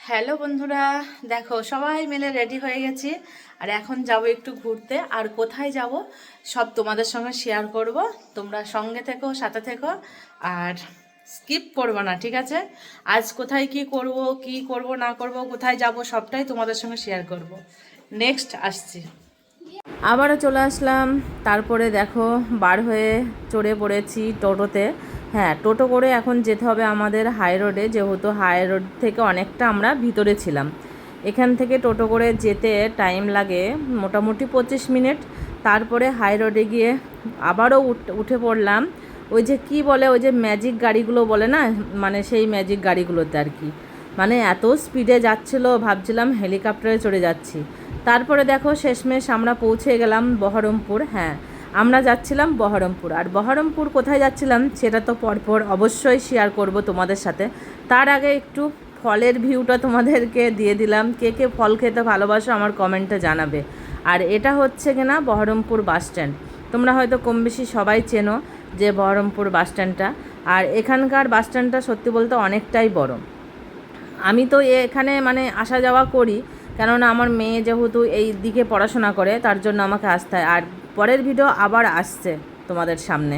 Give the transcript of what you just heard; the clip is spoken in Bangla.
হ্যালো বন্ধুরা, দেখো সবাই মিলে রেডি হয়ে গেছি। আর এখন যাব একটু ঘুরতে। আর কোথায় যাব সব তোমাদের সঙ্গে শেয়ার করব। তোমরা সঙ্গে থেকো, সাথে থেকো, আর স্কিপ করবো না, ঠিক আছে? আজ কোথায় কি করব না করব, কোথায় যাব সবটাই তোমাদের সঙ্গে শেয়ার করব। নেক্সট আসছি। আবারও চলে আসলাম। তারপরে দেখো বার হয়ে চড়ে পড়েছি টোটোতে। হ্যাঁ, টোটো করে এখন যেতে হবে আমাদের হাই রোডে, যেহেতু হাই রোড থেকে অনেকটা আমরা ভিতরে ছিলাম। এখান থেকে টোটো করে যেতে টাইম লাগে মোটামুটি 25 মিনিট। তারপরে হাই রোডে গিয়ে আবারও উঠে পড়লাম। ওই যে কি বলে, ওই যে ম্যাজিক গাড়িগুলো বলে না, মানে সেই ম্যাজিক গাড়িগুলোতে আর কি। মানে এত স্পিডে যাচ্ছিলো, ভাবছিলাম হেলিকপ্টারে চড়ে যাচ্ছি। তারপরে দেখো শেষমেশ আমরা পৌঁছে গেলাম বহরমপুর। হ্যাঁ, আমরা যাচ্ছিলাম বহরমপুর। আর বহরমপুর কোথায় যাচ্ছিলাম সেটা তো পরপর অবশ্যই শেয়ার করব তোমাদের সাথে। তার আগে একটু ফলের ভিউটা তোমাদেরকে দিয়ে দিলাম। কে কে ফল খেতে ভালোবাসো আমার কমেন্টে জানাবে। আর এটা হচ্ছে কিনা বহরমপুর বাস স্ট্যান্ড। তোমরা হয়তো কম বেশি সবাই চেনো যে বহরমপুর বাস স্ট্যান্ডটা। আর এখানকার বাস স্ট্যান্ডটা সত্যি বলতে অনেকটাই বড়। আমি তো এখানে মানে আসা যাওয়া করি, কেননা আমার মেয়ে যেহেতু এই দিকে পড়াশোনা করে, তার জন্য আমাকে আসতে হয়। আর পরের ভিডিও আবার আসছে তোমাদের সামনে।